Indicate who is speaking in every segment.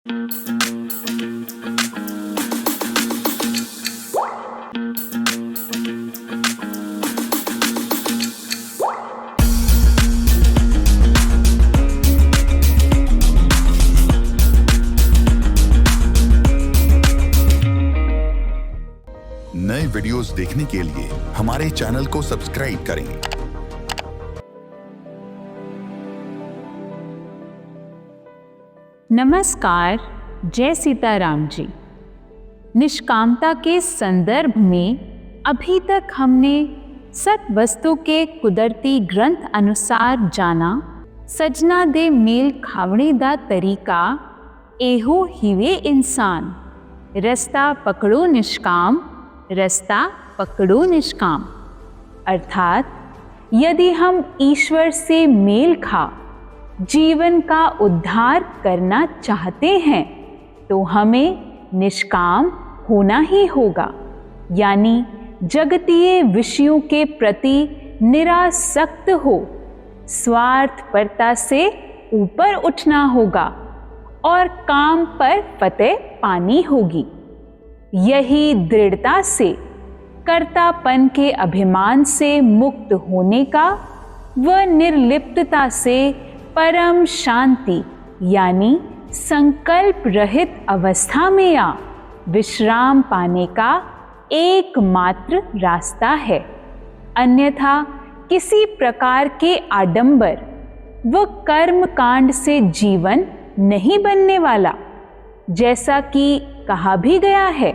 Speaker 1: नए वीडियोस देखने के लिए हमारे चैनल को सब्सक्राइब करें।
Speaker 2: नमस्कार, जय सीताराम जी। निष्कामता के संदर्भ में अभी तक हमने सत वस्तु के कुदरती ग्रंथ अनुसार जाना सजना दे मेल खावणे दा तरीका एहो हिवे इंसान, रस्ता पकड़ो निष्काम, रास्ता पकड़ो निष्काम। अर्थात यदि हम ईश्वर से मेल खा जीवन का उद्धार करना चाहते हैं तो हमें निष्काम होना ही होगा, यानी जगतीय विषयों के प्रति निरासक्त हो, स्वार्थपरता से ऊपर उठना होगा और काम पर फतेह पानी होगी। यही दृढ़ता से कर्तापन के अभिमान से मुक्त होने का व निर्लिप्तता से परम शांति यानी संकल्प रहित अवस्था में आ विश्राम पाने का एकमात्र रास्ता है। अन्यथा किसी प्रकार के आडंबर व कर्म कांड से जीवन नहीं बनने वाला, जैसा कि कहा भी गया है।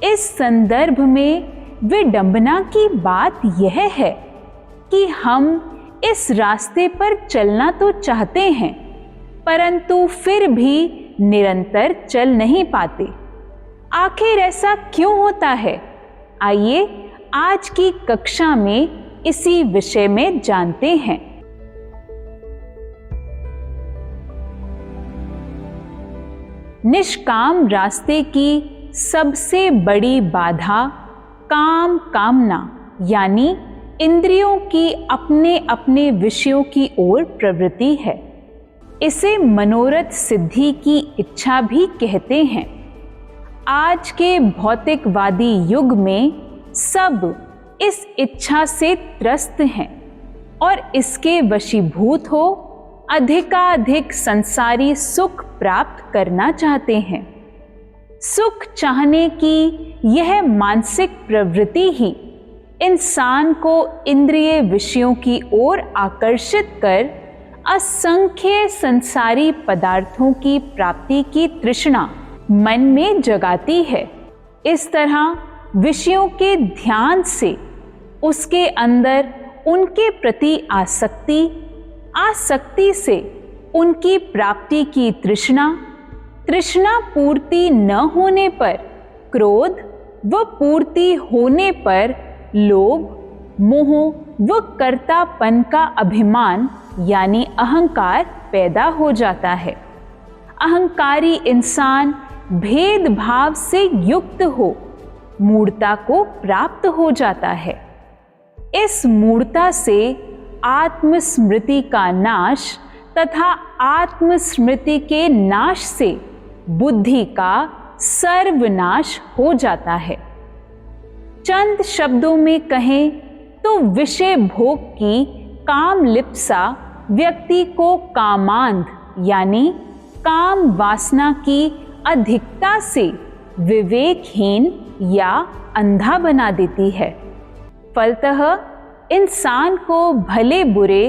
Speaker 2: इस संदर्भ में विडंबना की बात यह है कि हम इस रास्ते पर चलना तो चाहते हैं, परंतु फिर भी निरंतर चल नहीं पाते। आखिर ऐसा क्यों होता है? आइए आज की कक्षा में इसी विषय में जानते हैं। निष्काम रास्ते की सबसे बड़ी बाधा काम कामना यानी इंद्रियों की अपने अपने विषयों की ओर प्रवृत्ति है। इसे मनोरथ सिद्धि की इच्छा भी कहते हैं। आज के भौतिकवादी युग में सब इस इच्छा से त्रस्त हैं और इसके वशीभूत हो अधिकाधिक संसारी सुख प्राप्त करना चाहते हैं। सुख चाहने की यह मानसिक प्रवृत्ति ही इंसान को इंद्रिय विषयों की ओर आकर्षित कर असंख्य संसारी पदार्थों की प्राप्ति की तृष्णा मन में जगाती है। इस तरह विषयों के ध्यान से उसके अंदर उनके प्रति आसक्ति, आसक्ति से उनकी प्राप्ति की तृष्णा, तृष्णा पूर्ति न होने पर क्रोध व पूर्ति होने पर लोभ, मोह व कर्तापन का अभिमान यानी अहंकार पैदा हो जाता है। अहंकारी इंसान भेदभाव से युक्त हो मूढ़ता को प्राप्त हो जाता है। इस मूढ़ता से आत्मस्मृति का नाश तथा आत्मस्मृति के नाश से बुद्धि का सर्वनाश हो जाता है। चंद शब्दों में कहें तो विषय भोग की काम लिप्सा व्यक्ति को कामांध यानी काम वासना की अधिकता से विवेकहीन या अंधा बना देती है। फलतः इंसान को भले बुरे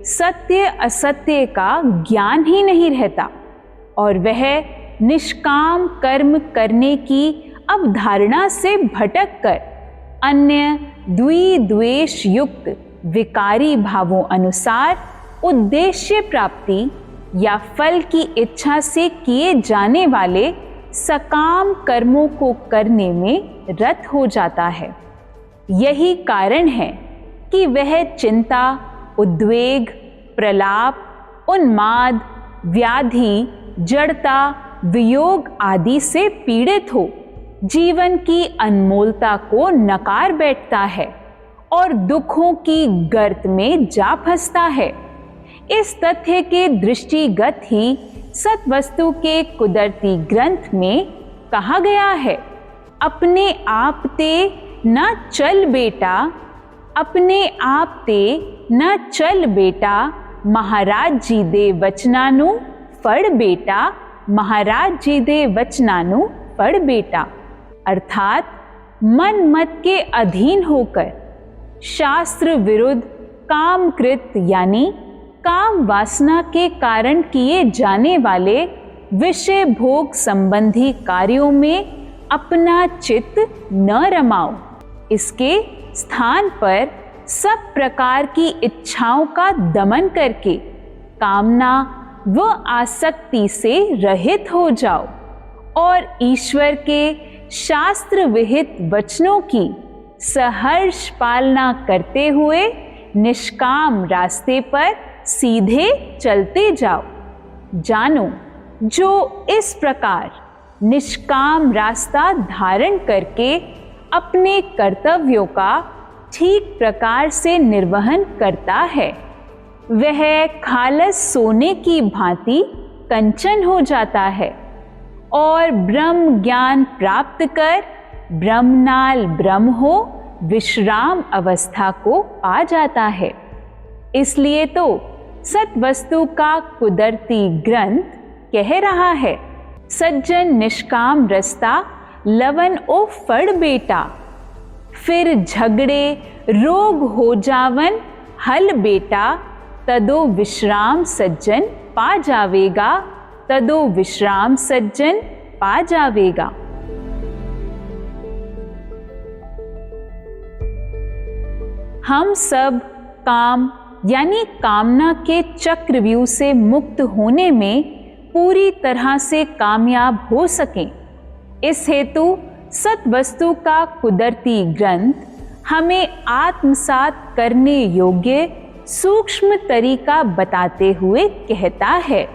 Speaker 2: सत्य असत्य का ज्ञान ही नहीं रहता और वह निष्काम कर्म करने की अवधारणा से भटककर अन्य द्वेष युक्त विकारी भावों अनुसार उद्देश्य प्राप्ति या फल की इच्छा से किए जाने वाले सकाम कर्मों को करने में रत हो जाता है। यही कारण है कि वह चिंता, उद्वेग, प्रलाप, उन्माद, व्याधि, जड़ता, वियोग आदि से पीड़ित हो जीवन की अनमोलता को नकार बैठता है और दुखों की गर्त में जा फंसता है। इस तथ्य के दृष्टिगत ही सत्वस्तु के कुदरती ग्रंथ में कहा गया है, अपने आप ते न चल बेटा, अपने आप ते न चल बेटा, महाराज जी दे वचनानु फड़ बेटा, महाराज जी दे वचनानु फड़ बेटा। अर्थात मन मत के अधीन होकर शास्त्र विरुद्ध कामकृत यानी काम वासना के कारण किए जाने वाले विषय भोग संबंधी कार्यों में अपना चित्त न रमाओ। इसके स्थान पर सब प्रकार की इच्छाओं का दमन करके कामना व आसक्ति से रहित हो जाओ और ईश्वर के शास्त्र विहित वचनों की सहर्ष पालना करते हुए निष्काम रास्ते पर सीधे चलते जाओ। जानो, जो इस प्रकार निष्काम रास्ता धारण करके अपने कर्तव्यों का ठीक प्रकार से निर्वहन करता है, वह खालस सोने की भांति कंचन हो जाता है और ब्रह्म ज्ञान प्राप्त कर ब्रह्मनाल ब्रह्म हो विश्राम अवस्था को पा जाता है। इसलिए तो सत्वस्तु का कुदरती ग्रंथ कह रहा है, सज्जन निष्काम रास्ता लवन ओ फड़ बेटा, फिर झगड़े रोग हो जावन हल बेटा, तदो विश्राम सज्जन पा जावेगा, तदो विश्राम सज्जन पा जावेगा। हम सब काम यानी कामना के चक्रव्यूह से मुक्त होने में पूरी तरह से कामयाब हो सकें, इस हेतु सत्वस्तु का कुदरती ग्रंथ हमें आत्मसात करने योग्य सूक्ष्म तरीका बताते हुए कहता है,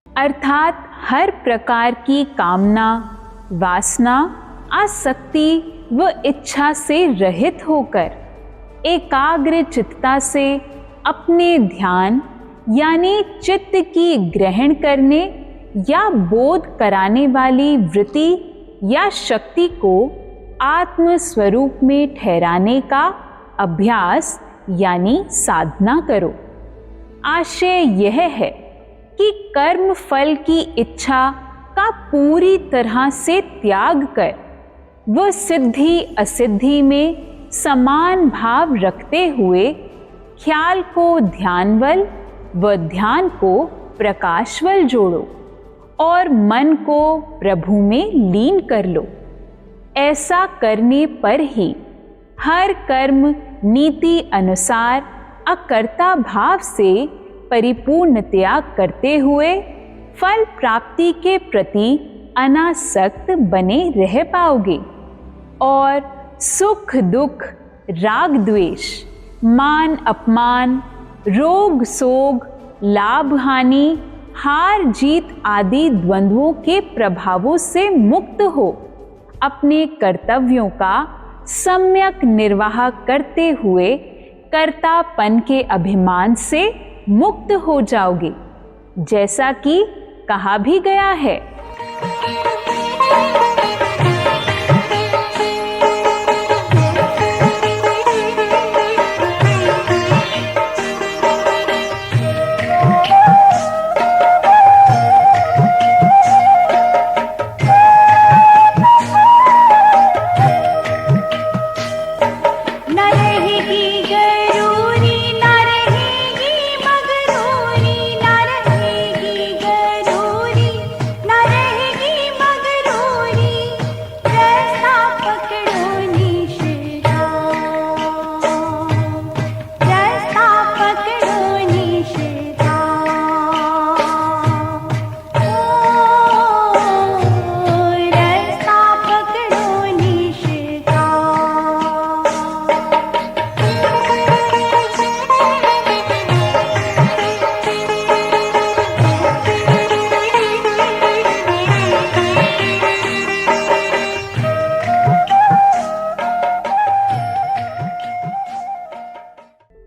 Speaker 2: अर्थात हर प्रकार की कामना, वासना आसक्ति व इच्छा से रहित होकर एकाग्र चित्ता से अपने ध्यान यानी चित्त की ग्रहण करने या बोध कराने वाली वृत्ति या शक्ति को आत्म स्वरूप में ठहराने का अभ्यास यानी साधना करो। आशय यह है कि कर्म फल की इच्छा का पूरी तरह से त्याग कर वह सिद्धि असिद्धि में समान भाव रखते हुए ख्याल को ध्यानवल व ध्यान को प्रकाशवल जोड़ो और मन को प्रभु में लीन कर लो। ऐसा करने पर ही हर कर्म नीति अनुसार अकर्ता भाव से परिपूर्ण त्याग करते हुए फल प्राप्ति के प्रति अनासक्त बने रह पाओगे और सुख दुख राग द्वेष मान अपमान रोग सोग लाभ हानि हार जीत आदि द्वंद्वों के प्रभावों से मुक्त हो अपने कर्तव्यों का सम्यक निर्वाह करते हुए कर्तापन के अभिमान से मुक्त हो जाओगे, जैसा कि कहा भी गया है।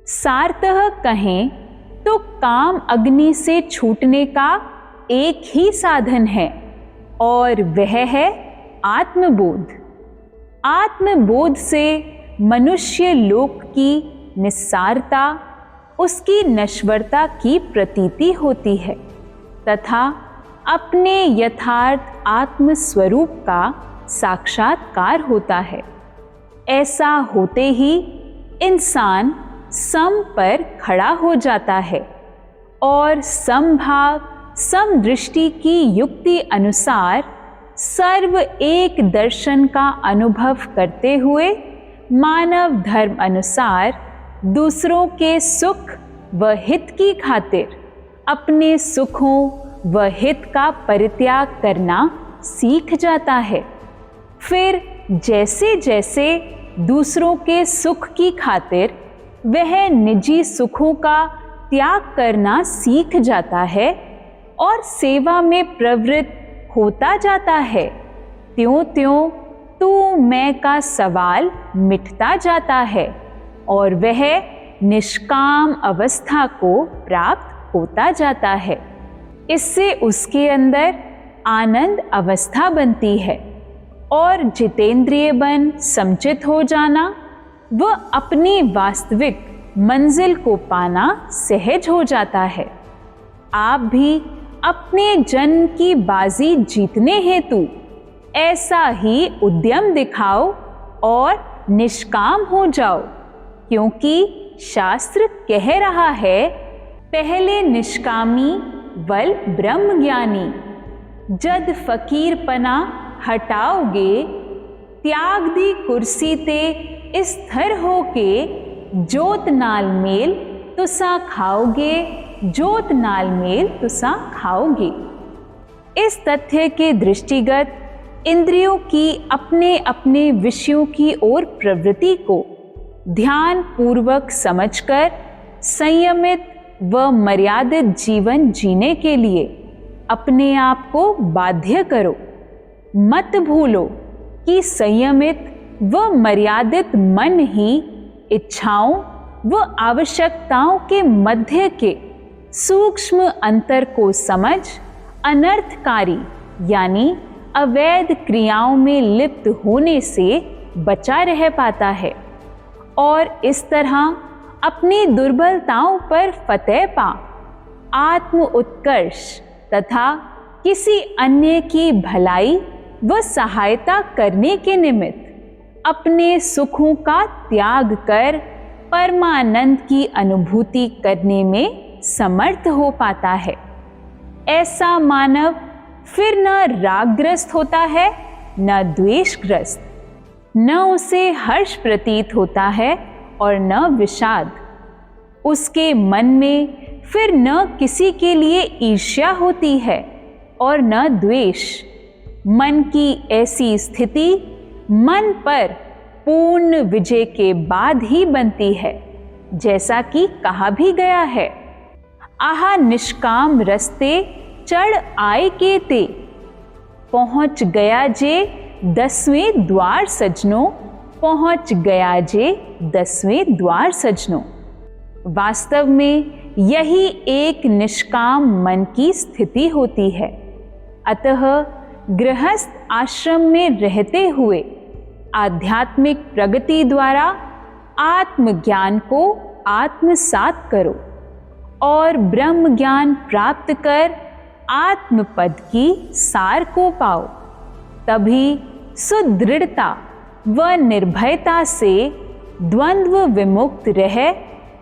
Speaker 2: सारतः कहें तो काम अग्नि से छूटने का एक ही साधन है और वह है आत्मबोध। आत्मबोध से मनुष्य लोक की निस्सारता उसकी नश्वरता की प्रतीति होती है तथा अपने यथार्थ आत्म स्वरूप का साक्षात्कार होता है। ऐसा होते ही इंसान सम पर खड़ा हो जाता है और समभाव समदृष्टि की युक्ति अनुसार सर्व एक दर्शन का अनुभव करते हुए मानव धर्म अनुसार दूसरों के सुख व हित की खातिर अपने सुखों व हित का परित्याग करना सीख जाता है। फिर जैसे जैसे दूसरों के सुख की खातिर वह निजी सुखों का त्याग करना सीख जाता है और सेवा में प्रवृत्त होता जाता है, त्यों-त्यों तू मैं का सवाल मिटता जाता है और वह निष्काम अवस्था को प्राप्त होता जाता है। इससे उसके अंदर आनंद अवस्था बनती है और जितेंद्रिय बन संचित हो जाना व अपनी वास्तविक मंजिल को पाना सहज हो जाता है। आप भी अपने जन्म की बाजी जीतने हेतु ऐसा ही उद्यम दिखाओ और निष्काम हो जाओ, क्योंकि शास्त्र कह रहा है, पहले निष्कामी वल ब्रह्म ज्ञानी। जद फकीरपना हटाओगे त्याग दी कुर्सी ते स्थिर होके जोत नाल मेल तुसा खाओगे, जोत नाल मेल तुसा खाओगे। इस तथ्य के दृष्टिगत इंद्रियों की अपने अपने विषयों की ओर प्रवृत्ति को ध्यान पूर्वक समझकर संयमित व मर्यादित जीवन जीने के लिए अपने आप को बाध्य करो। मत भूलो कि संयमित व मर्यादित मन ही इच्छाओं व आवश्यकताओं के मध्य के सूक्ष्म अंतर को समझ अनर्थकारी यानी अवैध क्रियाओं में लिप्त होने से बचा रह पाता है और इस तरह अपनी दुर्बलताओं पर फतेह पा आत्म उत्कर्ष तथा किसी अन्य की भलाई व सहायता करने के निमित्त अपने सुखों का त्याग कर परमानंद की अनुभूति करने में समर्थ हो पाता है। ऐसा मानव फिर न रागग्रस्त होता है न द्वेषग्रस्त, न उसे हर्ष प्रतीत होता है और न विषाद। उसके मन में फिर न किसी के लिए ईर्ष्या होती है और न द्वेष। मन की ऐसी स्थिति मन पर पूर्ण विजय के बाद ही बनती है, जैसा कि कहा भी गया है, आहा निष्काम रस्ते चढ़ आए के ते, पहुंच गया जे 10वें द्वार सजनों, पहुंच गया जे 10वें द्वार सजनों। वास्तव में यही एक निष्काम मन की स्थिति होती है। अतः गृहस्थ आश्रम में रहते हुए आध्यात्मिक प्रगति द्वारा आत्मज्ञान को आत्मसात करो और ब्रह्म ज्ञान प्राप्त कर आत्मपद की सार को पाओ। तभी सुदृढ़ता व निर्भयता से द्वंद्व विमुक्त रह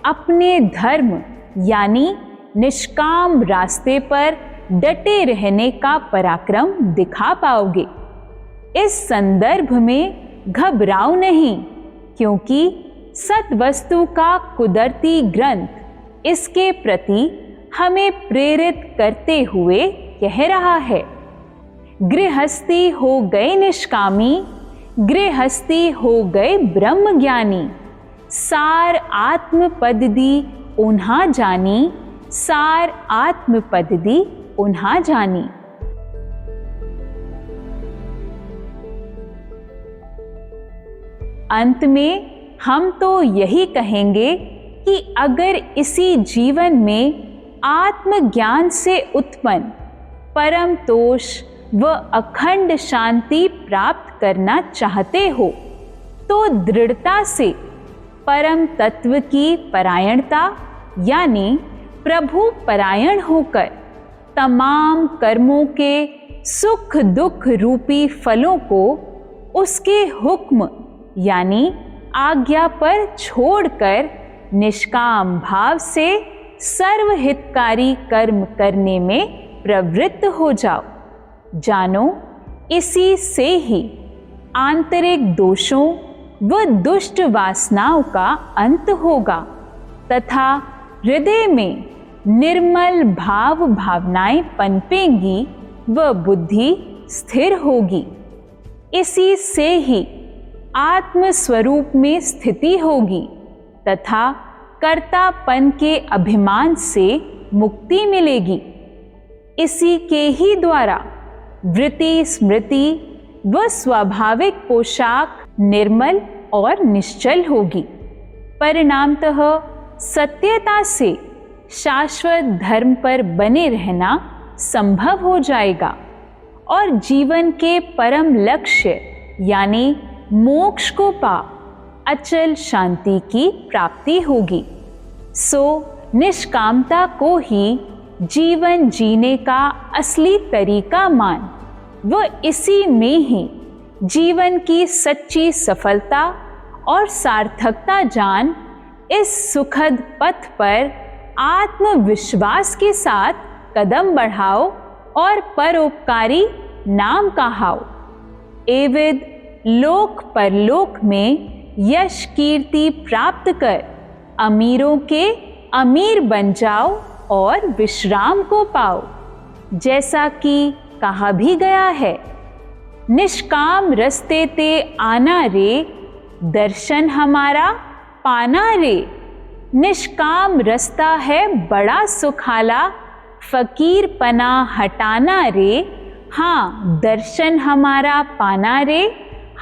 Speaker 2: अपने धर्म यानी निष्काम रास्ते पर डटे रहने का पराक्रम दिखा पाओगे। इस संदर्भ में घबराओ नहीं, क्योंकि सद्वस्तु का कुदरती ग्रंथ इसके प्रति हमें प्रेरित करते हुए कह रहा है, गृहस्थी हो गए निष्कामी, गृहस्थी हो गए ब्रह्म ज्ञानी, सार आत्मपद दी उन्हा जानी, सार आत्मपद दी उन्हा जानी। अंत में हम तो यही कहेंगे कि अगर इसी जीवन में आत्मज्ञान से उत्पन्न परम तोष व अखंड शांति प्राप्त करना चाहते हो तो दृढ़ता से परम तत्व की परायणता यानी प्रभु परायण होकर तमाम कर्मों के सुख दुख रूपी फलों को उसके हुक्म यानी आज्ञा पर छोड़कर निष्काम भाव से सर्वहितकारी कर्म करने में प्रवृत्त हो जाओ। जानो इसी से ही आंतरिक दोषों व दुष्ट वासनाओं का अंत होगा तथा हृदय में निर्मल भाव भावनाएं पनपेंगी व बुद्धि स्थिर होगी। इसी से ही आत्म स्वरूप में स्थिति होगी तथा कर्तापन के अभिमान से मुक्ति मिलेगी। इसी के ही द्वारा वृत्ति स्मृति व स्वाभाविक पोशाक निर्मल और निश्चल होगी। परिणामतः सत्यता से शाश्वत धर्म पर बने रहना संभव हो जाएगा और जीवन के परम लक्ष्य यानी मोक्ष को पा अचल शांति की प्राप्ति होगी। सो निष्कामता को ही जीवन जीने का असली तरीका मान व इसी में ही जीवन की सच्ची सफलता और सार्थकता जान इस सुखद पथ पर आत्मविश्वास के साथ कदम बढ़ाओ और परोपकारी नाम कहाओ। एविद लोक परलोक में यश कीर्ति प्राप्त कर अमीरों के अमीर बन जाओ और विश्राम को पाओ। जैसा कि कहा भी गया है, निष्काम रस्ते ते आना रे, दर्शन हमारा पाना रे। निष्काम रास्ता है बड़ा सुखाला, फकीर पना हटाना रे। हाँ दर्शन हमारा पाना रे,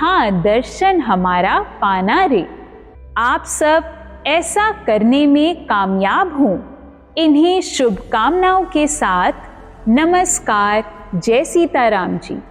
Speaker 2: हाँ, दर्शन हमारा पाना रे। आप सब ऐसा करने में कामयाब हों। इन्हीं शुभकामनाओं के साथ नमस्कार। जय सीताराम जी।